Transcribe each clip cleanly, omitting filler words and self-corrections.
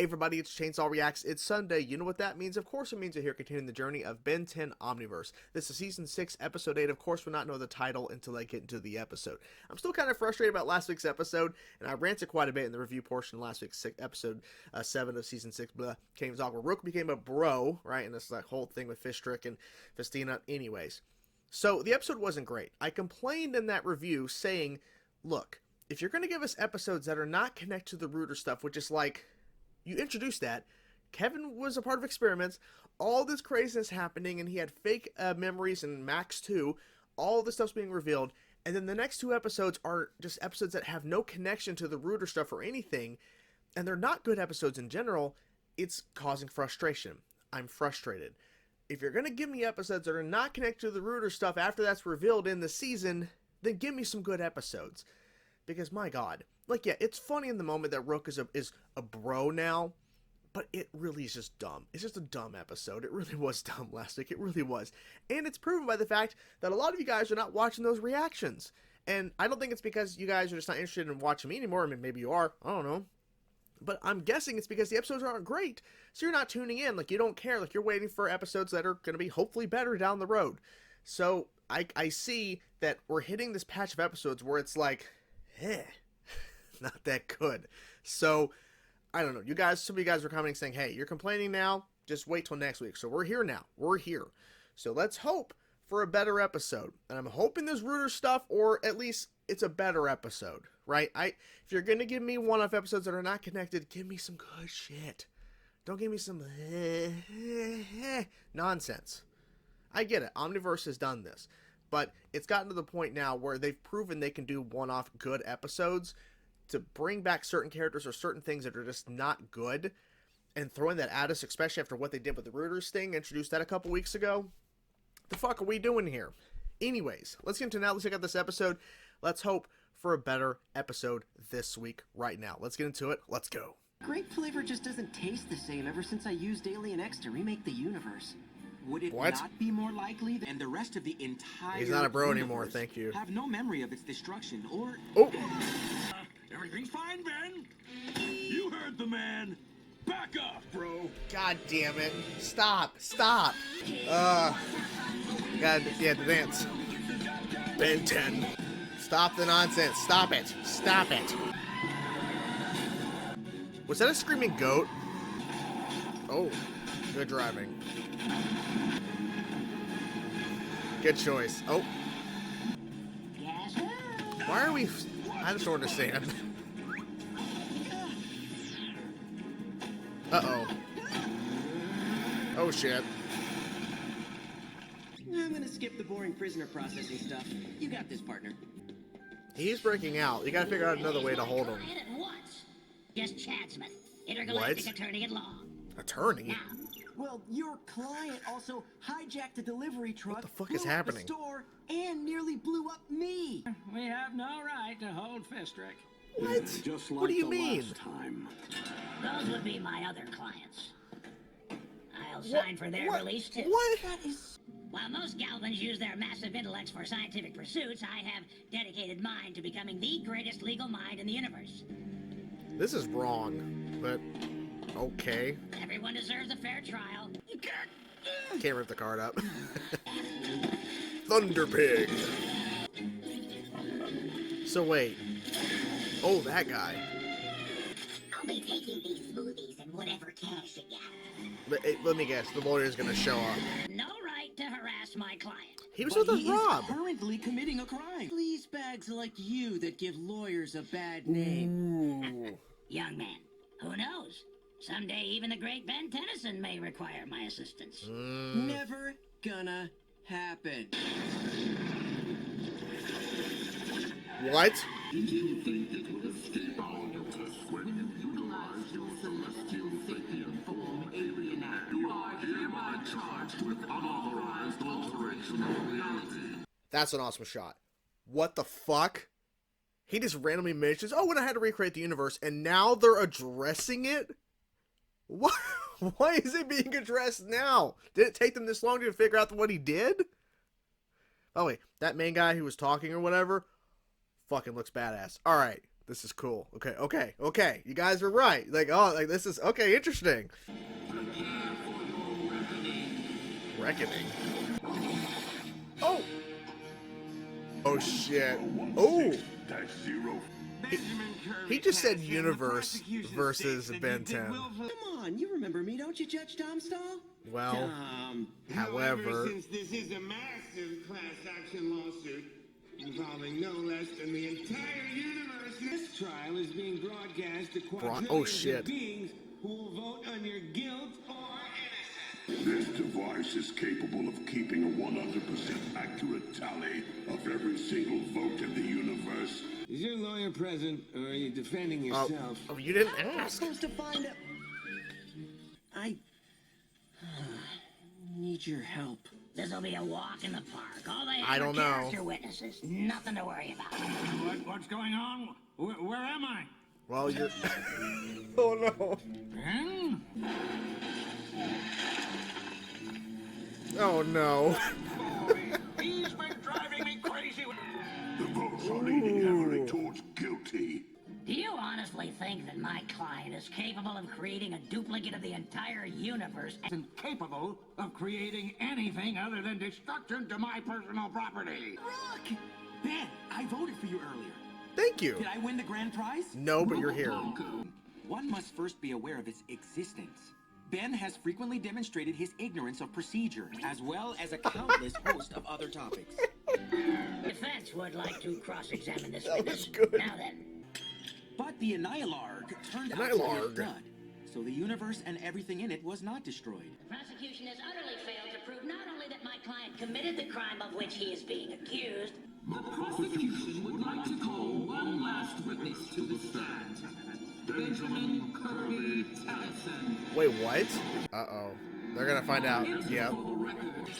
Hey everybody, it's Chainsaw Reacts. It's Sunday. You know what that means? Of course it means we're here continuing the journey of Ben 10 Omniverse. This is Season 6, Episode 8. Of course, we'll not know the title until I get into the episode. I'm still kind of frustrated about last week's episode, and I ranted quite a bit in the review portion of last week's episode 7 of Season 6. Came talk where Rook became a bro, right? And this like whole thing with Fishstrick and Festina. Anyways, so the episode wasn't great. I complained in that review saying, look, if you're going to give us episodes that are not connected to the Rooter stuff, which is like, you introduced that, Kevin was a part of experiments, all this craziness happening, and he had fake memories, and Max too, all this stuff's being revealed, and then the next two episodes are just episodes that have no connection to the Rooter stuff or anything, and they're not good episodes in general. It's causing frustration. I'm frustrated. If you're going to give me episodes that are not connected to the Rooter stuff after that's revealed in the season, then give me some good episodes. Because, my God, like, yeah, it's funny in the moment that Rook is a bro now, but it really is just dumb. It's just a dumb episode. It really was dumb last week. It really was. And it's proven by the fact that a lot of you guys are not watching those reactions. And I don't think it's because you guys are just not interested in watching me anymore. I mean, maybe you are. I don't know. But I'm guessing it's because the episodes aren't great, so you're not tuning in. Like, you don't care. Like, you're waiting for episodes that are going to be hopefully better down the road. So I see that we're hitting this patch of episodes where it's like, not that good. So, I don't know. You guys, some of you guys were commenting saying, hey, you're complaining now, just wait till next week. So we're here now. We're here. So let's hope for a better episode. And I'm hoping there's Rooter stuff, or at least it's a better episode, right? If you're going to give me one-off episodes that are not connected, give me some good shit. Don't give me some nonsense. I get it. Omniverse has done this. But it's gotten to the point now where they've proven they can do one-off good episodes to bring back certain characters or certain things that are just not good, and throwing that at us, especially after what they did with the Rooters thing, introduced that a couple weeks ago. The fuck are we doing here? Anyways, let's get into now. Let's check out this episode. Let's hope for a better episode this week right now. Let's get into it. Let's go. Grape flavor just doesn't taste the same ever since I used Alien X to remake the universe. Would it not be more likely than the rest of the entire He's not a bro anymore, thank you. Have no memory of its destruction or... Oh! Everything's fine, Ben. You heard the man. Back up, bro. God damn it. Stop. Stop. God, yeah, the dance. Ben 10. Stop the nonsense. Stop it. Stop it. Was that a screaming goat? Oh, good driving. Good choice. Oh. Why are we... I just don't understand. Uh-oh. Oh, shit. I'm gonna skip the boring prisoner processing stuff. You got this, partner. He's breaking out. You gotta figure out another way to hold him. Just Chadsmith, intergalactic attorney at law. Attorney? Now, well, your client also hijacked a delivery truck, What the fuck is happening? The store, and nearly blew up me. We have no right to hold Fishstrick. What? Just like What do you the mean? last time. those would be my other clients. I'll sign for their release too. What? That is... While most Galvins use their massive intellects for scientific pursuits, I have dedicated mine to becoming the greatest legal mind in the universe. This is wrong, but okay. Everyone deserves a fair trial. Can't rip the card up. Thunder Pig. So wait. Oh, that guy. I'll be taking these smoothies and whatever cash you got. Let me guess. The lawyer's gonna show up. No right to harass my client. He was But with he a Rob. is currently committing a crime. Please bags like you that give lawyers a bad name. Ooh. Young man, who knows? Someday even the great Ben Tennyson may require my assistance. Never gonna happen. What? Did you think it would escape all notice when you utilized your celestial sapient form, alien act? You are hereby charged with unauthorized alteration of reality. That's an awesome shot. What the fuck? He just randomly mentions, oh, when I had to recreate the universe, and now they're addressing it? What? Why is it being addressed now? Did it take them this long to figure out what he did? Oh, wait, that main guy who was talking or whatever fucking looks badass. Alright, This is cool. Okay. You guys were right. Like, oh, like this is okay. Interesting. Reckoning. Oh. Oh shit. Oh. He just said universe versus Ben 10. Come on, you remember me, don't you, Judge Domstall? Well, however, since this is a massive class action lawsuit involving no less than the entire universe, this trial is being broadcast to quadrillions of beings who will vote on your guilt or innocence. This device is capable of keeping a 100% accurate tally of every single vote in the universe. Is your lawyer present, or are you defending yourself? Oh, you didn't I'm ask. supposed to find out. I need your help. This'll be a walk in the park. All they I have don't are know. character witnesses. Nothing to worry about. What's going on? Where am I? Well, you're. Oh no. Ben? Oh no. He's been driving me crazy. The votes are leaning heavily towards guilty. Do you honestly think that my client is capable of creating a duplicate of the entire universe? Isn't capable of creating anything other than destruction to my personal property. Rook! Ben, I voted for you earlier. Thank you. Did I win the grand prize? No, but you're here. One must first be aware of its existence. Ben has frequently demonstrated his ignorance of procedure, as well as a countless host of other topics. Defense would like to cross-examine this That was witness. good. Now then, But the Annihilarg turned out to be a dud, so the universe and everything in it was not destroyed. the prosecution has utterly failed to prove not only that my client committed the crime of which he is being accused, The prosecution would like to call one last witness to the stand. Benjamin Kirby Tennyson. Wait, what? Uh-oh. They're gonna find out. Yep.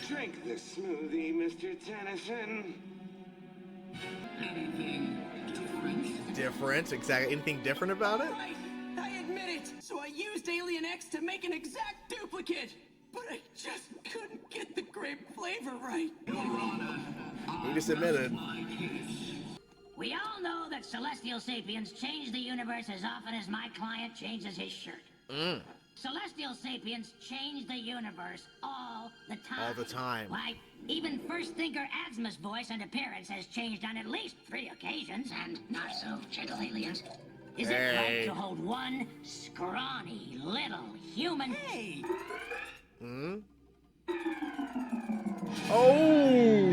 Drink the smoothie, Mr. Tennyson. Anything different? Different? Exactly. Anything different about it? Right, I admit it. So I used Alien X to make an exact duplicate, but I just couldn't get the grape flavor right. Your Honor, He just admitted. my case. we all know that celestial sapiens change the universe as often as my client changes his shirt. Celestial sapiens change the universe all the time. All the time. Why, even First Thinker Asma's voice and appearance has changed on at least 3 occasions, and not so, gentle aliens. Is it Hey. right to hold one scrawny little human? Hey, Oh!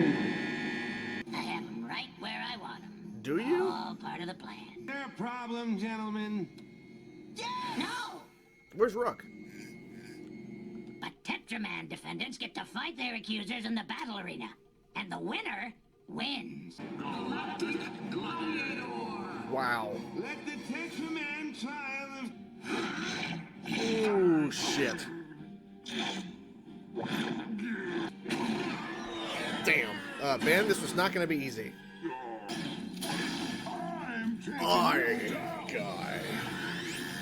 I have him right where I want him. Do you? All part of the plan. No problem, gentlemen. No! Where's Rook? But Tetraman defendants get to fight their accusers in the battle arena. And the winner wins. Galactic Gladiator. Wow. Let the Tetraman trial of... Oh, shit. Damn. Ben, this was not gonna be easy. Oh, guy.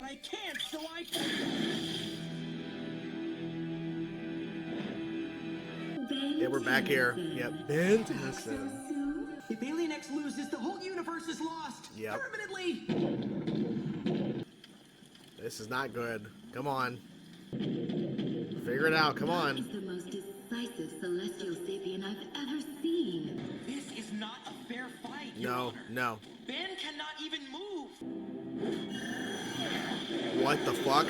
I can't, so I... Yeah, we're back here. Yep. Ben Tennyson. If Alien X loses, the whole universe is lost. Yep. Permanently. This is not good. Come on. Figure it out. Come on. Is the most decisive celestial sapien I've ever seen. This is not a fair fight, Your No, Honor. no. Ben cannot even move. What the fuck?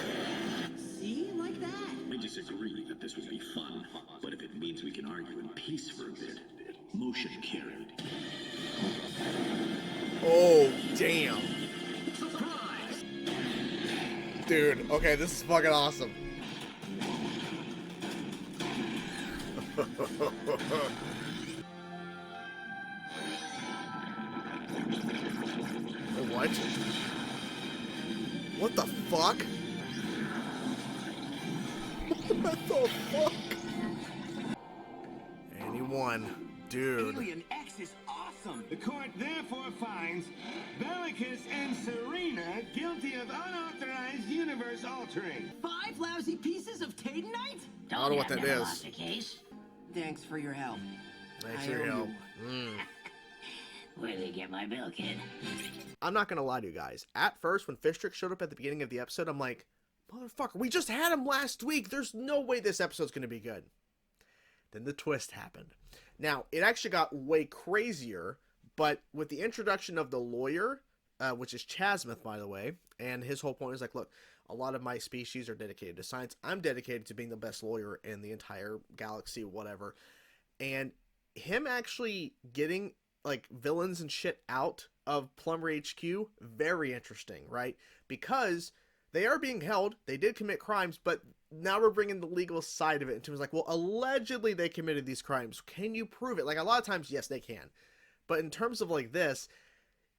See? Like that. I disagree that this would be fun, but if it means we can argue in peace for a bit, motion carried. Oh, damn. Dude, okay, this is fucking awesome. What? What the fuck? What the fuck? And he won. Dude. Alien X is awesome. The court therefore finds Bellicus and Serena guilty of unauthorized universe altering. 5 lousy pieces of Tadenite? I don't know what I've that never is. lost a case. Thanks for your help. Thanks I for your owe help. you. Where did you get my bill, kid? I'm not gonna lie to you guys. At first, when Fistrix showed up at the beginning of the episode, I'm like, motherfucker, we just had him last week. There's no way this episode's gonna be good. Then the twist happened. Now, it actually got way crazier, but with the introduction of the lawyer, which is Chasmith, by the way, and his whole point is like, look, a lot of my species are dedicated to science. I'm dedicated to being the best lawyer in the entire galaxy, whatever. And him actually getting, like, villains and shit out of Plumber HQ, very interesting, right? Because they are being held, they did commit crimes, but now we're bringing the legal side of it. And Tim's like, well, allegedly they committed these crimes. Can you prove it? Like, a lot of times, yes, they can. But in terms of, like, this,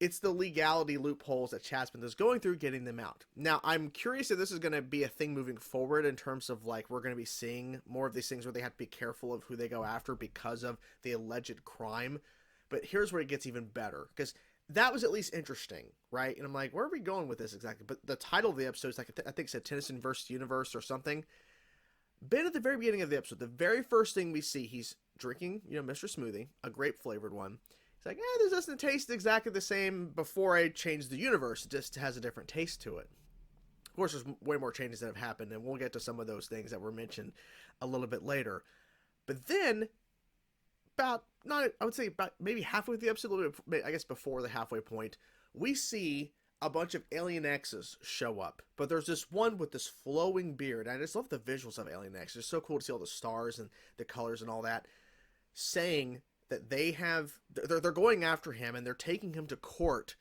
it's the legality loopholes that Chasmith is going through, getting them out. Now, I'm curious if this is going to be a thing moving forward in terms of, like, we're going to be seeing more of these things where they have to be careful of who they go after because of the alleged crime. But here's where it gets even better, because that was at least interesting, right? And I'm like, where are we going with this exactly? But the title of the episode is like, I think it said Tennyson versus Universe or something. Ben, at the very beginning of the episode, the very first thing we see, he's drinking, Mr. Smoothie, a grape flavored one. He's like, this doesn't taste exactly the same before I changed the universe. It just has a different taste to it. Of course, there's way more changes that have happened, and we'll get to some of those things that were mentioned a little bit later. But then, about maybe halfway through the episode, a little bit, I guess before the halfway point, we see a bunch of Alien X's show up. But there's this one with this flowing beard, and I just love the visuals of Alien X. It's so cool to see all the stars and the colors and all that, saying that they're going after him and they're taking him to court,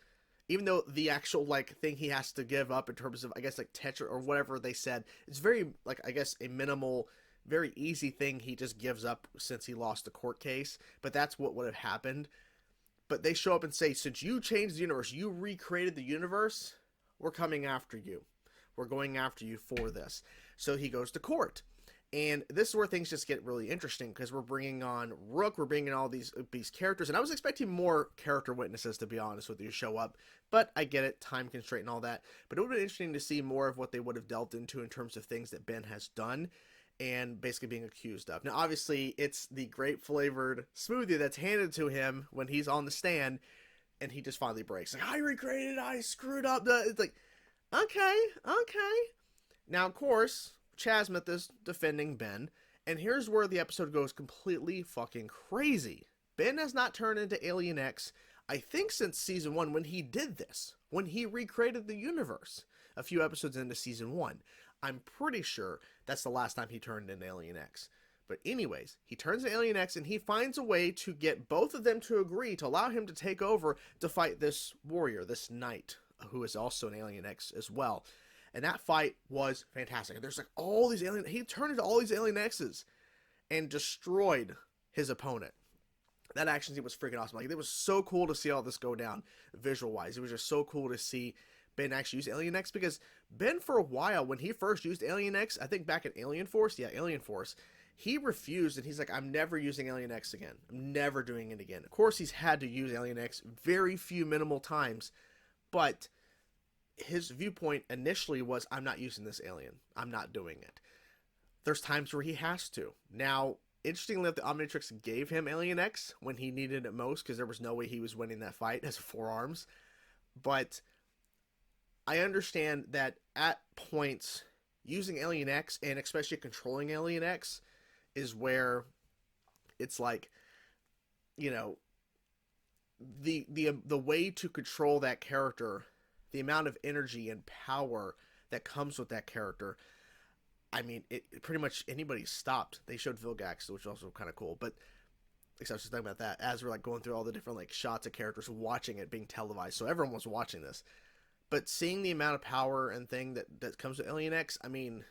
even though the actual, like, thing he has to give up in terms of, I guess, like, Tetra or whatever they said, it's very, like, I guess, a minimal, very easy thing he just gives up since he lost the court case. But that's what would have happened. But they show up and say, since you changed the universe, you recreated the universe, we're coming after you. We're going after you for this. So he goes to court. And this is where things just get really interesting, because we're bringing on Rook, we're bringing all these characters, and I was expecting more character witnesses, to be honest with you, show up, but I get it, time constraint and all that, but it would have been interesting to see more of what they would have delved into in terms of things that Ben has done, and basically being accused of. Now, obviously, it's the grape-flavored smoothie that's handed to him when he's on the stand, and he just finally breaks, like, I recreated, I screwed up, it's like, okay. Now, of course, Chasmith is defending Ben, and here's where the episode goes completely fucking crazy. Ben has not turned into Alien X, I think, since season 1, when he did this, when he recreated the universe a few episodes into season 1. I'm pretty sure that's the last time he turned into Alien X. But anyways, he turns into Alien X, and he finds a way to get both of them to agree to allow him to take over to fight this warrior, this knight, who is also an Alien X as well. And that fight was fantastic. And there's like all these he turned into all these Alien X's and destroyed his opponent. That action scene was freaking awesome. Like, it was so cool to see all this go down visual wise. It was just so cool to see Ben actually use Alien X, because Ben, for a while, when he first used Alien X, I think back in Alien Force, he refused, and he's like, I'm never using Alien X again. I'm never doing it again. Of course, he's had to use Alien X very few minimal times, but his viewpoint initially was, I'm not using this alien. I'm not doing it. There's times where he has to. Now, interestingly, the Omnitrix gave him Alien X when he needed it most, because there was no way he was winning that fight as 4 arms. But I understand that at points, using Alien X, and especially controlling Alien X, is where it's like, the way to control that character, the amount of energy and power that comes with that character, I mean, it pretty much anybody stopped. They showed Vilgax, which was also kind of cool, but I was just talking about that as we're like going through all the different like shots of characters, watching it being televised, so everyone was watching this. But seeing the amount of power and thing that comes with Alien X, I mean,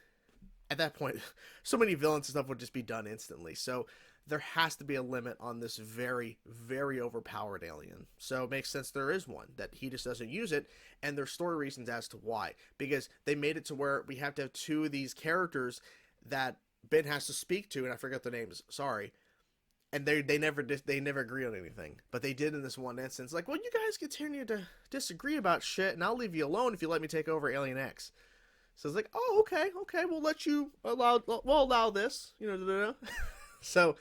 at that point, so many villains and stuff would just be done instantly. So there has to be a limit on this very, very overpowered alien. So it makes sense there is one, that he just doesn't use it, and there's story reasons as to why. Because they made it to where we have to have 2 of these characters that Ben has to speak to, and I forget the names, sorry. And they never agree on anything. But they did in this one instance. Like, well, you guys continue to disagree about shit, and I'll leave you alone if you let me take over Alien X. So it's like, oh, okay, we'll allow this, So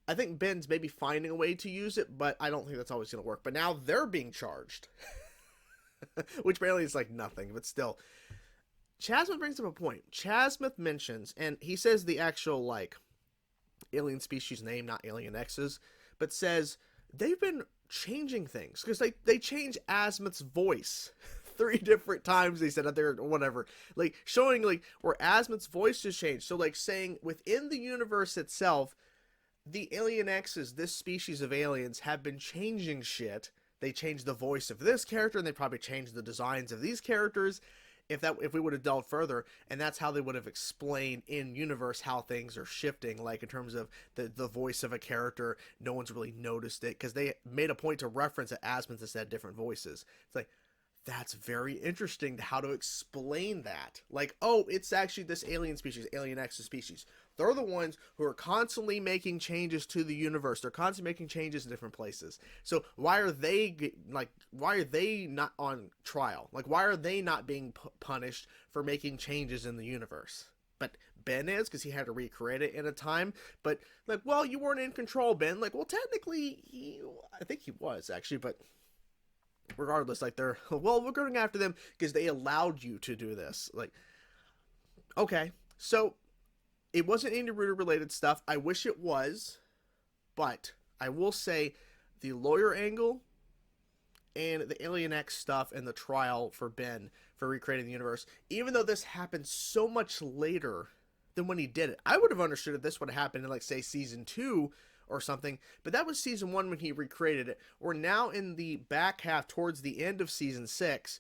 I think Ben's maybe finding a way to use it, but I don't think that's always going to work. But now they're being charged. which apparently is like nothing, but still. Chasmith brings up a point. Chasmith mentions, and he says the actual, like, alien species name, not Alien X's, but says they've been changing things. Because they change Azimuth's voice 3 different times, they said, or whatever. Like, showing, like, where Azimuth's voice has changed. So, like, saying within the universe itself, the Alien X's, this species of aliens, have been changing shit. They changed the voice of this character, and they probably changed the designs of these characters. If we would have delved further, and that's how they would have explained in universe how things are shifting, like in terms of the voice of a character, no one's really noticed it, because they made a point to reference that Azimuth has had different voices. It's like, that's very interesting, how to explain that. Like, oh, it's actually this alien species, Alien X species. They're the ones who are constantly making changes to the universe. They're constantly making changes in different places. So why are they not on trial? Like, why are they not being punished for making changes in the universe? But Ben is, because he had to recreate it in a time. But, like, well, you weren't in control, Ben. Like, well, technically, I think he was, actually, but regardless, like, well, we're going after them because they allowed you to do this. Like, okay, so it wasn't any related stuff. I wish it was, but I will say the lawyer angle and the Alien X stuff and the trial for Ben for recreating the universe, even though this happened so much later than when he did it, I would have understood if this would have happened in, like, say, season 2 or something, but that was season 1 when he recreated it. We're now in the back half towards the end of season 6,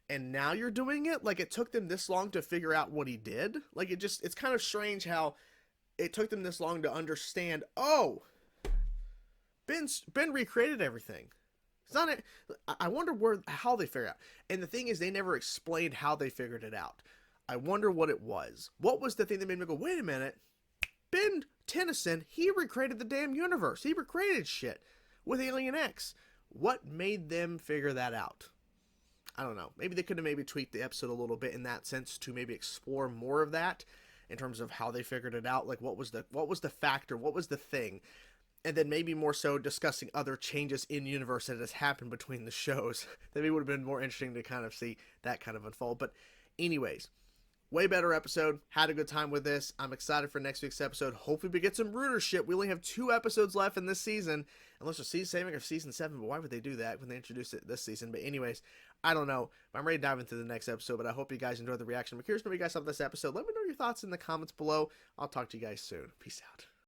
and now you're doing it? Like, it took them this long to figure out what he did? Like, it's kind of strange how it took them this long to understand, oh, Ben recreated everything. It's not I wonder how they figured it out. And the thing is, they never explained how they figured it out. I wonder what it was. What was the thing that made me go, wait a minute, Ben Tennyson, he recreated the damn universe. He recreated shit with Alien X. What made them figure that out? I don't know. Maybe they could have tweaked the episode a little bit in that sense to maybe explore more of that in terms of how they figured it out. Like, what was the factor? What was the thing? And then maybe more so discussing other changes in universe that has happened between the shows. That maybe would have been more interesting to kind of see that kind of unfold. But anyways, way better episode. Had a good time with this. I'm excited for next week's episode. Hopefully we get some Rooter shit. We only have 2 episodes left in this season. Unless it's season saving or season 7. But why would they do that when they introduce it this season? But anyways, I don't know. I'm ready to dive into the next episode. But I hope you guys enjoyed the reaction. I'm curious to know what you guys thought of this episode. Let me know your thoughts in the comments below. I'll talk to you guys soon. Peace out.